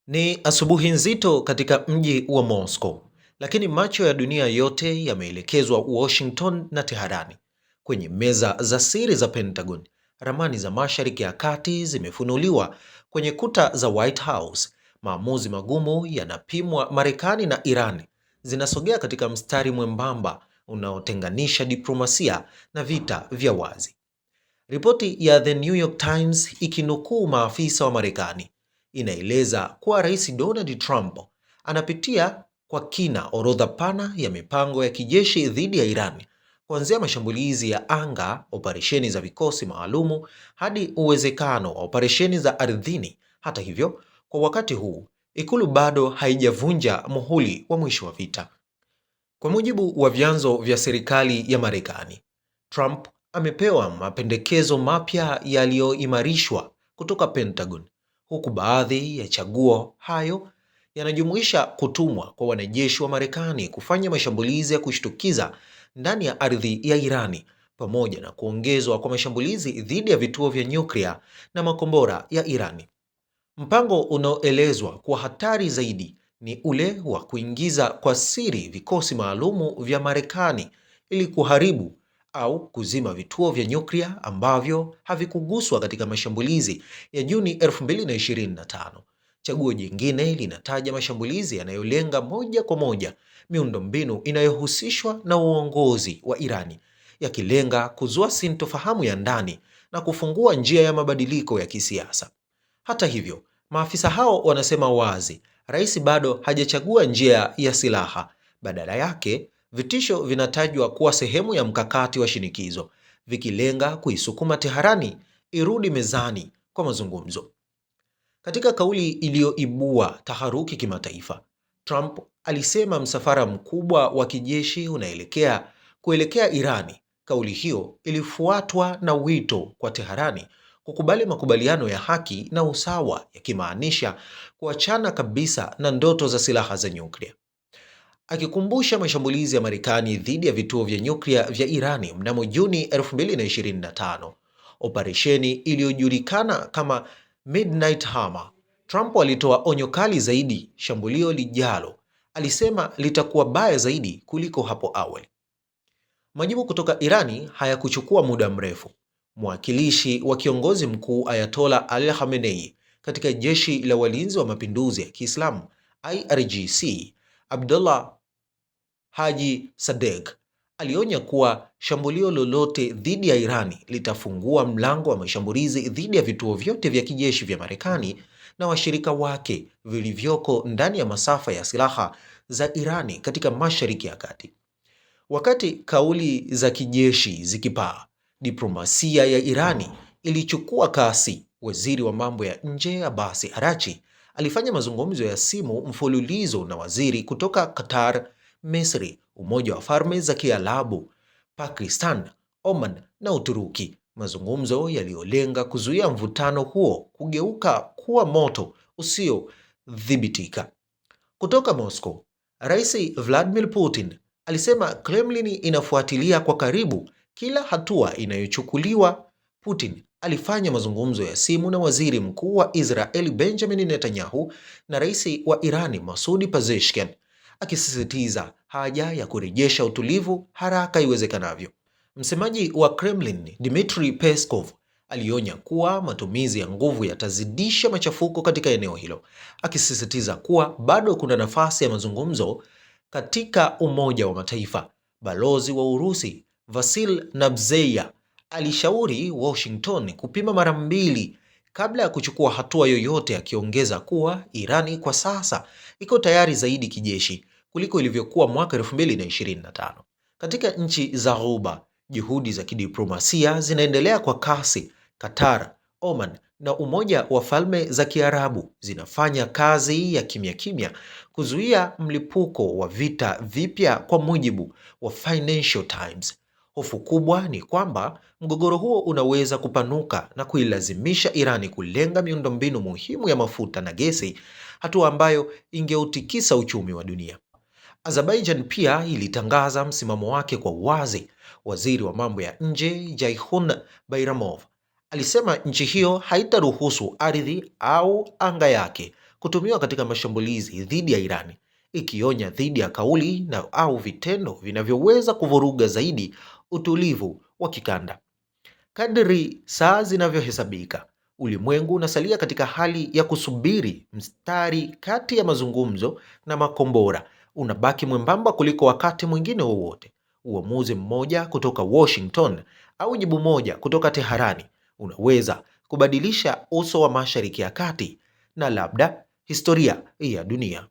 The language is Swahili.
Ni asubuhi nzito katika mji wa Moscow, lakini macho ya dunia yote yameelekezwa Washington na Teherani. Kwenye meza za siri za Pentagon, ramani za Mashariki ya Kati zimefunuliwa kwenye kuta za White House. Maamuzi magumu yanapimwa. Marekani na Iran zinasogea katika mstari mwembamba unaotenganisha diplomasia na vita vya wazi. Ripoti ya The New York Times ikinukuu maafisa wa Marekani inaeleza kuwa Rais Donald Trump anapitia kwa kina orodha pana ya mipango ya kijeshi dhidi ya Iran, kuanzia mashambulizi ya anga, operesheni za vikosi maalumu hadi uwezekano wa operesheni za ardhini. Hata hivyo, kwa wakati huu, Ikulu bado haijavunja muhuri wa mwisho wa vita. Kwa mujibu wa vyanzo vya serikali ya Marekani, Trump amepewa mapendekezo mapya yaliyoimarishwa kutoka Pentagon, huku baadhi ya chaguo hayo yanajumuisha kutumwa kwa wanajeshi wa Marekani kufanya mashambulizi ya kushtukiza ndani ya ardhi ya Irani, pamoja na kuongezwa kwa mashambulizi dhidi ya vituo vya nyuklia na makombora ya Irani. Mpango unaoelezwa kuwa hatari zaidi ni ule wa kuingiza kwa siri vikosi maalumu vya Marekani ili kuharibu au kuzima vituo vya nyuklia ambavyo havikuguswa katika mashambulizi ya Juni 2025. Chaguo jingine linataja mashambulizi yanayolenga moja kwa moja miundombinu inayohusishwa na uongozi wa Irani, yakilenga kuzua sintofahamu ya ndani na kufungua njia ya mabadiliko ya kisiasa. Hata hivyo, maafisa hao wanasema wazi, rais bado hajachagua njia ya silaha. Badala yake, vitisho vinatajwa kuwa sehemu ya mkakati wa shinikizo, vikilenga kuisukuma Teherani irudi mezani kwa mazungumzo. Katika kauli iliyoibua taharuki kimataifa, Trump alisema msafara mkubwa wa kijeshi kuelekea Irani. Kauli hiyo ilifuatwa na wito kwa Teherani kukubali makubaliano ya haki na usawa, yakimaanisha kuachana kabisa na ndoto za silaha za nyuklia. Akikumbusha mashambulizi ya Marekani dhidi ya vituo vya nyuklia vya Irani mnamo Juni 2025, operesheni iliyojulikana kama Midnight Hammer, Trump alitoa onyo kali zaidi. Shambulio lijalo, alisema, litakuwa baya zaidi kuliko hapo awali. Majibu kutoka Irani hayakuchukua muda mrefu. Mwakilishi wa kiongozi mkuu Ayatollah Ali Khamenei katika jeshi la walinzi wa mapinduzi ya Kiislamu IRGC, Abdullah Haji Sadegh, alionya kuwa shambulio lolote dhidi ya Irani litafungua mlango wa mashambulizi dhidi ya vituo vyote vya kijeshi vya Marekani na washirika wake vilivyoko ndani ya masafa ya silaha za Irani katika Mashariki ya Kati. Wakati kauli za kijeshi zikipaa, diplomasia ya Irani ilichukua kasi. Waziri wa mambo ya nje Abbas Araghchi alifanya mazungumzo ya simu mfululizo na waziri kutoka Qatar, Misri, Umoja wa Falme za Kiarabu, Pakistan, Oman na Uturuki. Mazungumzo yaliyolenga kuzuia mvutano huo kugeuka kuwa moto usiodhibitika. Kutoka Moscow, Rais Vladimir Putin alisema Kremlin inafuatilia kwa karibu kila hatua inayochukuliwa. Putin alifanya mazungumzo ya simu na waziri mkuu wa Israeli Benjamin Netanyahu na rais wa Irani Masoud Pezeshkian, akisisitiza haja ya kurejesha utulivu haraka iwezekanavyo. Msemaji wa Kremlin Dmitry Peskov alionya kuwa matumizi ya nguvu yatazidisha machafuko katika eneo hilo, akisisitiza kuwa bado kuna nafasi ya mazungumzo katika Umoja wa Mataifa. Balozi wa Urusi Vasil Nabzeya alishauri Washington kupima mara mbili kabla ya kuchukua hatua yoyote, akiongeza kuwa Irani kwa sasa iko tayari zaidi kijeshi kuliko ilivyokuwa mwaka 2025. Katika nchi za Ghuba, juhudi za kidiplomasia zinaendelea kwa kasi. Qatar, Oman na Umoja wa Falme za Kiarabu zinafanya kazi ya kimya kimya kuzuia mlipuko wa vita vipya, kwa mujibu wa Financial Times. Hofu kubwa ni kwamba mgogoro huo unaweza kupanuka na kuilazimisha Irani kulenga miundombinu muhimu ya mafuta na gesi, hatua ambayo ingeutikisa uchumi wa dunia. Azerbaijan pia ilitangaza msimamo wake kwa wazi. Waziri wa mambo ya nje Jayhun Bayramov alisema nchi hiyo haitaruhusu ardhi au anga yake kutumiwa katika mashambulizi dhidi ya Irani, ikionya dhidi ya kauli au vitendo vinavyoweza kuvuruga zaidi utulivu wa kikanda. Kadri saa zinavyohesabika, ulimwengu unasalia katika hali ya kusubiri. Mstari kati ya mazungumzo na makombora unabaki mwembamba kuliko wakati mwingine wowote. Uamuzi mmoja kutoka Washington au jibu moja kutoka Teherani unaweza kubadilisha uso wa Mashariki ya Kati na labda historia ya dunia.